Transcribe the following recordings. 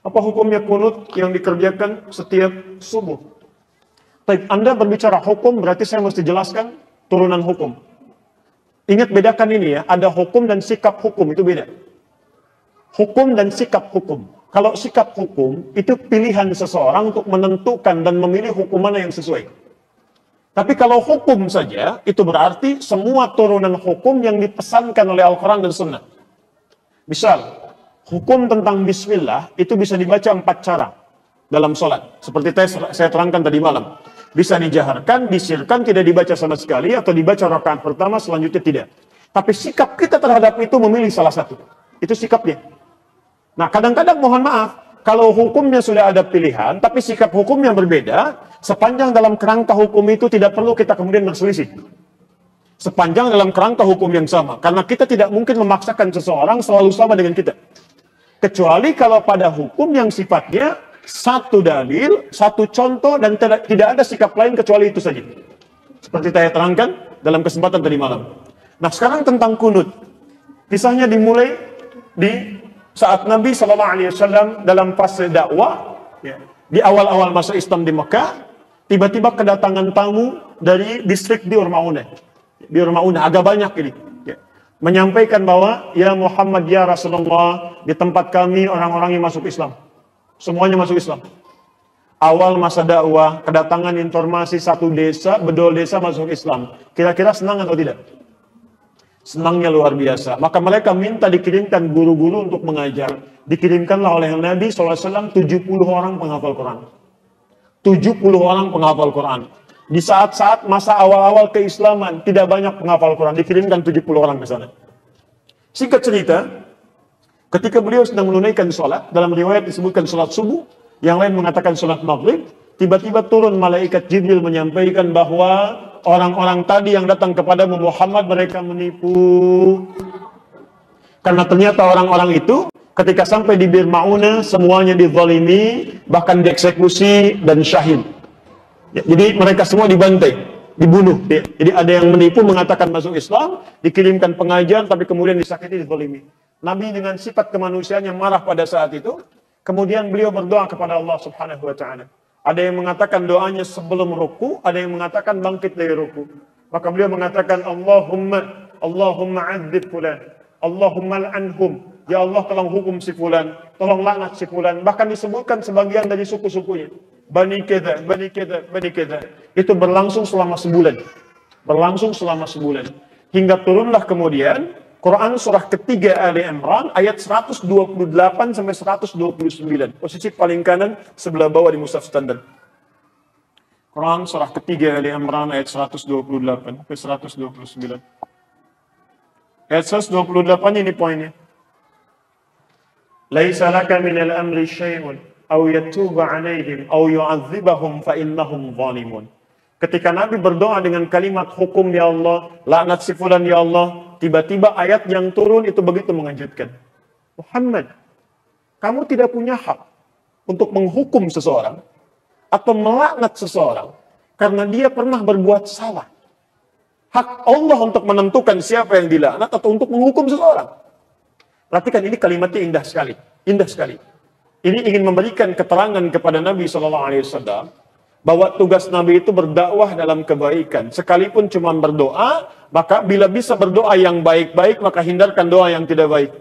Apa hukumnya kunut yang dikerjakan setiap subuh? Baik, Anda berbicara hukum, berarti saya mesti jelaskan turunan hukum. Ingat, bedakan ini ya, ada hukum dan sikap hukum, itu beda. Hukum dan sikap hukum. Kalau sikap hukum, itu pilihan seseorang untuk menentukan dan memilih hukum mana yang sesuai. Tapi kalau hukum saja, itu berarti semua turunan hukum yang dipesankan oleh Al-Quran dan Sunnah. Misal, hukum tentang bismillah itu bisa dibaca 4 cara dalam sholat. Seperti saya terangkan tadi malam. Bisa dijaharkan, disirkan, tidak dibaca sama sekali, atau dibaca rakaat pertama, selanjutnya tidak. Tapi sikap kita terhadap itu memilih salah satu. Itu sikapnya. Nah, kadang-kadang mohon maaf, kalau hukumnya sudah ada pilihan, tapi sikap hukumnya berbeda, sepanjang dalam kerangka hukum itu tidak perlu kita kemudian berselisih. Sepanjang dalam kerangka hukum yang sama. Karena kita tidak mungkin memaksakan seseorang selalu sama dengan kita. Kecuali kalau pada hukum yang sifatnya satu dalil, satu contoh, dan tidak ada sikap lain kecuali itu saja. Seperti saya terangkan dalam kesempatan tadi malam. Nah, sekarang tentang kunut. Kisahnya dimulai di saat Nabi SAW dalam fase dakwah, ya, di awal-awal masa Islam di Mekah, tiba-tiba kedatangan tamu dari distrik Bi'r Ma'unah. Bi'r Ma'unah, agak banyak ini. Ya. Menyampaikan bahwa, ya Muhammad, ya Rasulullah, di tempat kami orang-orang yang masuk Islam. Semuanya masuk Islam. Awal masa dakwah, kedatangan informasi satu desa, bedol desa masuk Islam. Kira-kira senang atau tidak? Senangnya luar biasa. Maka mereka minta dikirimkan guru-guru untuk mengajar. Dikirimkanlah oleh Nabi SAW 70 orang penghafal Quran. 70 orang penghafal Quran. Di saat-saat masa awal-awal keislaman, tidak banyak penghafal Quran. Dikirimkan 70 orang ke sana. Singkat cerita, ketika beliau sedang menunaikan sholat, dalam riwayat disebutkan sholat subuh, yang lain mengatakan sholat maghrib, tiba-tiba turun malaikat Jibril menyampaikan bahwa orang-orang tadi yang datang kepada Muhammad, mereka menipu. Karena ternyata orang-orang itu ketika sampai di Bi'r Ma'unah semuanya dizalimi, bahkan dieksekusi dan syahid. Ya, jadi mereka semua dibantai, dibunuh. Ya. Jadi ada yang menipu mengatakan masuk Islam, dikirimkan pengajar tapi kemudian disakiti, dizalimi. Nabi dengan sifat kemanusiaan yang marah pada saat itu, kemudian beliau berdoa kepada Allah Subhanahu wa taala. Ada yang mengatakan doanya sebelum ruku, ada yang mengatakan bangkit dari ruku. Maka beliau mengatakan, Allahumma adzib fulan, Allahumma al'anhum. Ya Allah, tolong hukum si fulan, tolong laknat si fulan. Bahkan disebutkan sebagian dari suku-sukunya. Bani keda, bani keda, bani keda. Itu berlangsung selama sebulan. Berlangsung selama sebulan. Hingga turunlah kemudian Quran surah ketiga Ali Imran ayat 128 sampai 129. Posisi paling kanan sebelah bawah di mushaf standar. Quran surah ketiga Ali Imran ayat 128 sampai 129. Ayat 128 ini poinnya. Laisa laka minal amri syai'un aw yatuba 'alaihim aw yu'adzibahum fa innahum zalimun. Ketika Nabi berdoa dengan kalimat hukum ya Allah, laknat si fulan ya Allah, tiba-tiba ayat yang turun itu begitu mengejutkan. Muhammad, kamu tidak punya hak untuk menghukum seseorang atau melaknat seseorang karena dia pernah berbuat salah. Hak Allah untuk menentukan siapa yang dilaknat atau untuk menghukum seseorang. Perhatikan, ini kalimatnya indah sekali. Indah sekali. Ini ingin memberikan keterangan kepada Nabi SAW bahwa tugas Nabi itu berdakwah dalam kebaikan. Sekalipun cuma berdoa, maka bila bisa berdoa yang baik-baik, maka hindarkan doa yang tidak baik.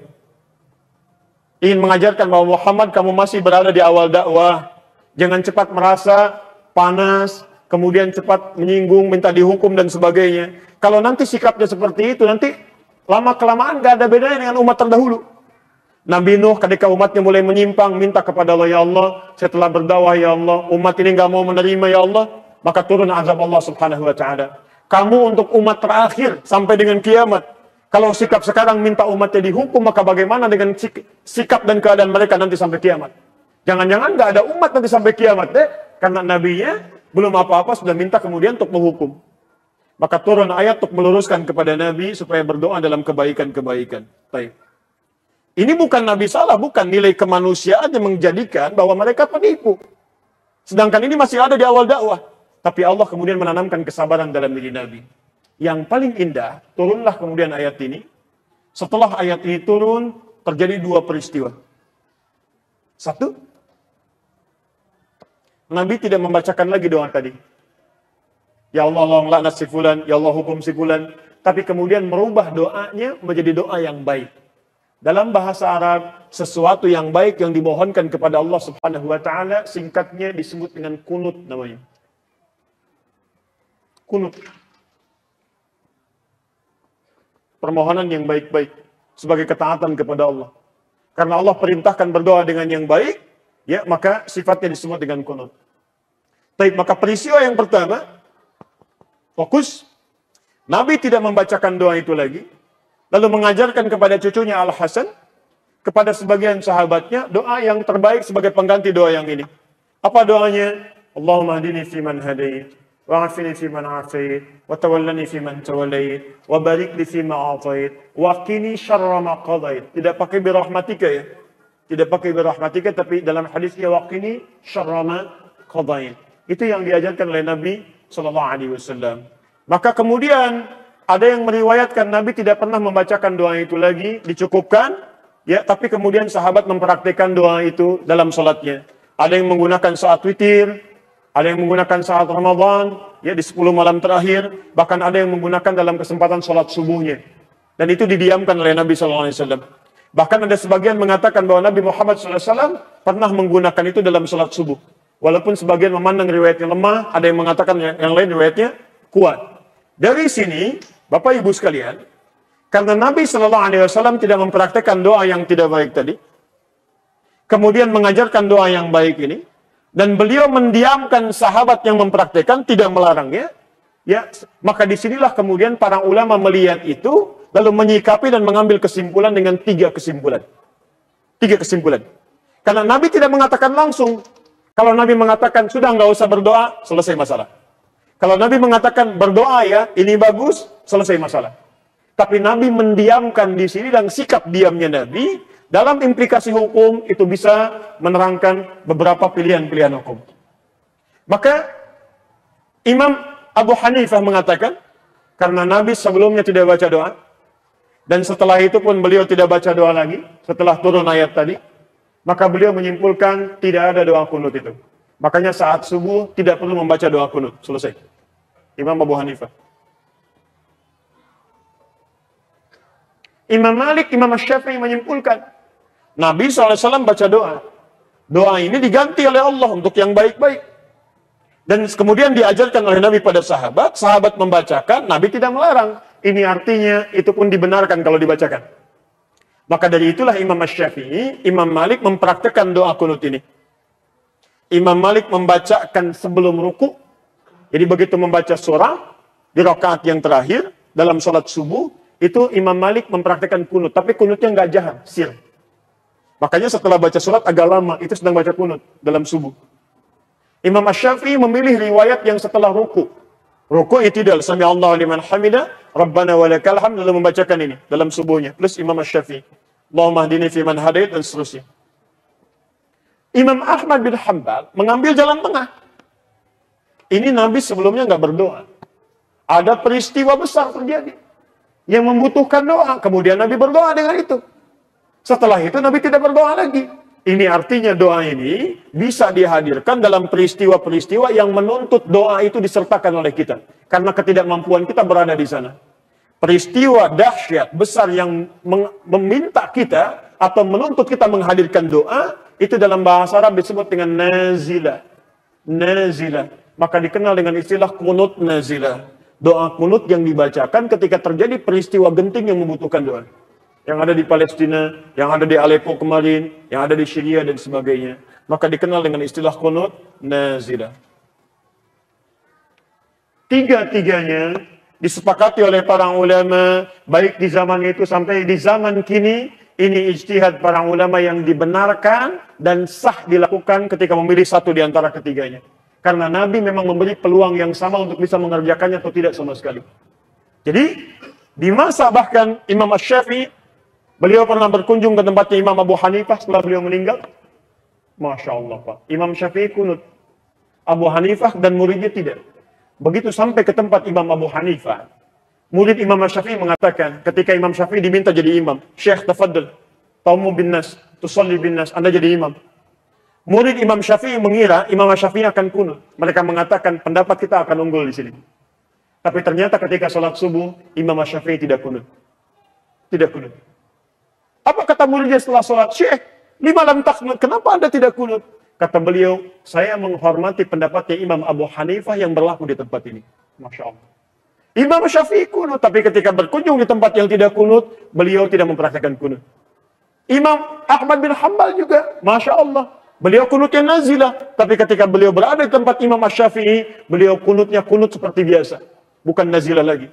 Ingin mengajarkan bahwa Muhammad, kamu masih berada di awal dakwah. Jangan cepat merasa panas, kemudian cepat menyinggung, minta dihukum dan sebagainya. Kalau nanti sikapnya seperti itu, nanti lama-kelamaan gak ada bedanya dengan umat terdahulu. Nabi Nuh ketika umatnya mulai menyimpang, minta kepada Allah, ya Allah, saya telah berdakwah ya Allah, umat ini gak mau menerima ya Allah, maka turun azab Allah Subhanahu wa ta'ala. Kamu untuk umat terakhir sampai dengan kiamat. Kalau sikap sekarang minta umatnya dihukum, maka bagaimana dengan sikap dan keadaan mereka nanti sampai kiamat? Jangan-jangan gak ada umat nanti sampai kiamat deh, karena nabinya belum apa-apa sudah minta kemudian untuk menghukum. Maka turun ayat untuk meluruskan kepada Nabi supaya berdoa dalam kebaikan-kebaikan. Baik. Ini bukan Nabi salah, bukan nilai kemanusiaan yang menjadikan bahwa mereka penipu. Sedangkan ini masih ada di awal dakwah. Tapi Allah kemudian menanamkan kesabaran dalam diri Nabi. Yang paling indah, turunlah kemudian ayat ini. Setelah ayat ini turun, terjadi dua peristiwa. Satu, Nabi tidak membacakan lagi doa tadi. Ya Allah laknat si fulan, ya Allah hukum si fulan. Tapi kemudian merubah doanya menjadi doa yang baik. Dalam bahasa Arab, sesuatu yang baik yang dimohonkan kepada Allah Subhanahu wa taala singkatnya disebut dengan kunut namanya. Kunut. Permohonan yang baik-baik sebagai ketaatan kepada Allah. Karena Allah perintahkan berdoa dengan yang baik, ya maka sifatnya disebut dengan kunut. Baik, maka peristiwa yang pertama, fokus, Nabi tidak membacakan doa itu lagi, lalu mengajarkan kepada cucunya Al-Hasan, kepada sebagian sahabatnya, doa yang terbaik sebagai pengganti doa yang ini. Apa doanya? Allahumma hdini fiman hadait, wa'afini fiman afait, wa tawallani fiman tawallait, wa barik li fima atait, wa qini syarra ma qadait. Tidak pakai birahmatika ya. Tidak pakai birahmatika, tapi dalam hadisnya wa qini syarra ma qadait. Itu yang diajarkan oleh Nabi SAW. Maka kemudian ada yang meriwayatkan Nabi tidak pernah membacakan doa itu lagi, dicukupkan, ya, tapi kemudian sahabat mempraktikkan doa itu dalam sholatnya. Ada yang menggunakan saat witir, ada yang menggunakan saat Ramadan, ya di 10 malam terakhir, bahkan ada yang menggunakan dalam kesempatan sholat subuhnya. Dan itu didiamkan oleh Nabi SAW. Bahkan ada sebagian mengatakan bahwa Nabi Muhammad SAW pernah menggunakan itu dalam sholat subuh. Walaupun sebagian memandang riwayatnya lemah, ada yang mengatakan yang lain riwayatnya kuat. Dari sini, Bapak Ibu sekalian, karena Nabi SAW tidak mempraktekkan doa yang tidak baik tadi, kemudian mengajarkan doa yang baik ini, dan beliau mendiamkan sahabat yang mempraktekkan, tidak melarangnya, ya, maka disinilah kemudian para ulama melihat itu, lalu menyikapi dan mengambil kesimpulan dengan 3 kesimpulan. 3 kesimpulan. Karena Nabi tidak mengatakan langsung. Kalau Nabi mengatakan, sudah nggak usah berdoa, selesai masalah. Kalau Nabi mengatakan, berdoa ya, ini bagus, selesai masalah. Tapi Nabi mendiamkan di sini, dan sikap diamnya Nabi, dalam implikasi hukum, itu bisa menerangkan beberapa pilihan-pilihan hukum. Maka, Imam Abu Hanifah mengatakan, karena Nabi sebelumnya tidak baca doa, dan setelah itu pun beliau tidak baca doa lagi, setelah turun ayat tadi, maka beliau menyimpulkan tidak ada doa kunut itu. Makanya saat subuh tidak perlu membaca doa kunut. Selesai. Imam Abu Hanifah. Imam Malik, Imam Syafi'i menyimpulkan Nabi SAW baca doa. Doa ini diganti oleh Allah untuk yang baik-baik. Dan kemudian diajarkan oleh Nabi pada sahabat. Sahabat membacakan, Nabi tidak melarang. Ini artinya itu pun dibenarkan kalau dibacakan. Maka dari itulah Imam Syafi'i, Imam Malik mempraktekkan doa kunut ini. Imam Malik membacakan sebelum ruku. Jadi begitu membaca surah di rakaat yang terakhir dalam sholat subuh, itu Imam Malik mempraktekkan kunut. Tapi kunutnya nggak jahat, sir. Makanya setelah baca surat agak lama, itu sedang baca kunut dalam subuh. Imam Syafi'i memilih riwayat yang setelah ruku. Ruku itidal, sami Allahu liman hamidah, Rabbana walakal hamd, lalu membacakan ini dalam subuhnya. Plus Imam Syafi'i, Allahumma hdini fiman hadait, dan seterusnya. Imam Ahmad bin Hanbal mengambil jalan tengah. Ini Nabi sebelumnya nggak berdoa. Ada peristiwa besar terjadi yang membutuhkan doa. Kemudian Nabi berdoa dengan itu. Setelah itu Nabi tidak berdoa lagi. Ini artinya doa ini bisa dihadirkan dalam peristiwa-peristiwa yang menuntut doa itu disertakan oleh kita. Karena ketidakmampuan kita berada di sana. Peristiwa dahsyat besar yang meminta kita atau menuntut kita menghadirkan doa, itu dalam bahasa Arab disebut dengan nazilah. Nazilah. Maka dikenal dengan istilah kunut nazilah. Doa kunut yang dibacakan ketika terjadi peristiwa genting yang membutuhkan doa. Yang ada di Palestina, yang ada di Aleppo kemarin, yang ada di Syria dan sebagainya. Maka dikenal dengan istilah kunut nazilah. Tiga-tiganya disepakati oleh para ulama, baik di zaman itu sampai di zaman kini, ini ijtihad para ulama yang dibenarkan dan sah dilakukan ketika memilih satu di antara ketiganya. Karena Nabi memang memberi peluang yang sama untuk bisa mengerjakannya atau tidak sama sekali. Jadi, di masa bahkan Imam Syafi'i, beliau pernah berkunjung ke tempatnya Imam Abu Hanifah setelah beliau meninggal. Masya Allah, Pak. Imam Syafi'i kunut. Abu Hanifah dan muridnya tidak. Begitu sampai ke tempat Imam Abu Hanifah, murid Imam Syafi'i mengatakan, ketika Imam Syafi'i diminta jadi imam, Syekh, tafadhal, taumu bin nas, tusalli bin nas, Anda jadi imam. Murid Imam Syafi'i mengira Imam Syafi'i akan kunut. Mereka mengatakan pendapat kita akan unggul di sini. Tapi ternyata ketika sholat subuh, Imam Syafi'i tidak kunut. Tidak kunut. Apa kata muridnya setelah sholat? Syekh, lima lam taknut, kenapa Anda tidak kunut? Kata beliau, saya menghormati pendapatnya Imam Abu Hanifah yang berlaku di tempat ini. Masya Allah. Imam Syafi'i kunut, tapi ketika berkunjung di tempat yang tidak kunut, beliau tidak mempraktikkan kunut. Imam Ahmad bin Hanbal juga, Masya Allah. Beliau kunutnya nazilah, tapi ketika beliau berada di tempat Imam Syafi'i, beliau kunutnya kunut seperti biasa, bukan nazilah lagi.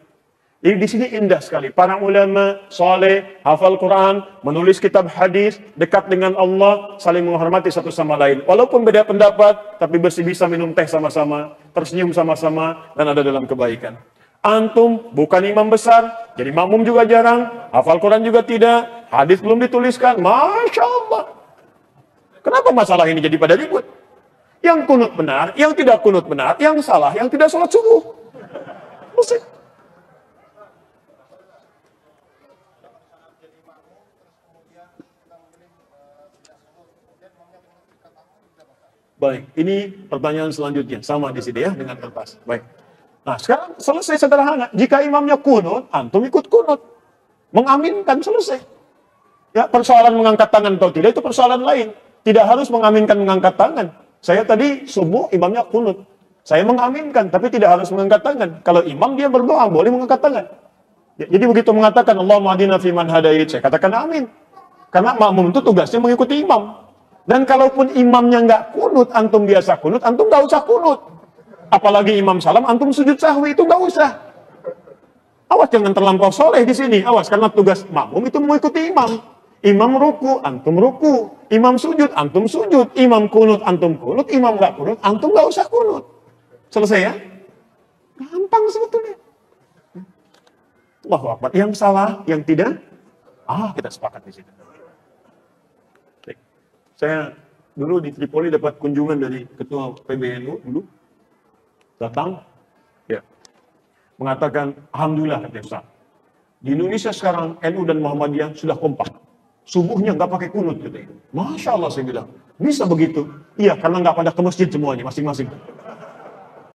Ini di sini indah sekali. Para ulama soleh, hafal Quran, menulis kitab hadis, dekat dengan Allah, saling menghormati satu sama lain. Walaupun beda pendapat, tapi bersih bisa minum teh sama-sama, tersenyum sama-sama, dan ada dalam kebaikan. Antum bukan imam besar, jadi makmum juga jarang, hafal Quran juga tidak, hadis belum dituliskan, Masya Allah. Kenapa masalah ini jadi pada ribut? Yang kunut benar, yang tidak kunut benar, yang salah, yang tidak sholat subuh. Mesti. Baik, ini pertanyaan selanjutnya. Sama di sini ya, dengan kertas. Baik. Nah, sekarang selesai sederhana. Jika imamnya kunut, antum ikut kunut. Mengaminkan, selesai. Ya, persoalan mengangkat tangan atau tidak, itu persoalan lain. Tidak harus mengaminkan mengangkat tangan. Saya tadi subuh imamnya kunut. Saya mengaminkan, tapi tidak harus mengangkat tangan. Kalau imam dia berdoa, boleh mengangkat tangan. Ya, jadi begitu mengatakan, Allahumma hadina fiman hadait, saya katakan amin. Karena makmum itu tugasnya mengikuti imam. Dan kalaupun imamnya nggak kunut, antum biasa kunut, antum nggak usah kunut. Apalagi imam salam, antum sujud sahwi, itu nggak usah. Awas jangan terlampau soleh di sini. Awas, karena tugas makmum itu mengikuti imam. Imam ruku, antum ruku. Imam sujud, antum sujud. Imam kunut, antum kunut. Imam nggak kunut, antum nggak usah kunut. Selesai ya? Gampang sebetulnya. Allahu Akbar. Yang salah, yang tidak, kita sepakat di sini. Saya dulu di Tripoli dapat kunjungan dari ketua PBNU dulu. Datang, ya, mengatakan, Alhamdulillah, kata Ustaz. Di Indonesia sekarang NU dan Muhammadiyah sudah kompak. Subuhnya nggak pakai kunut, gitu. Masya Allah, saya bilang. Bisa begitu? Iya, karena nggak pada ke masjid semuanya, masing-masing.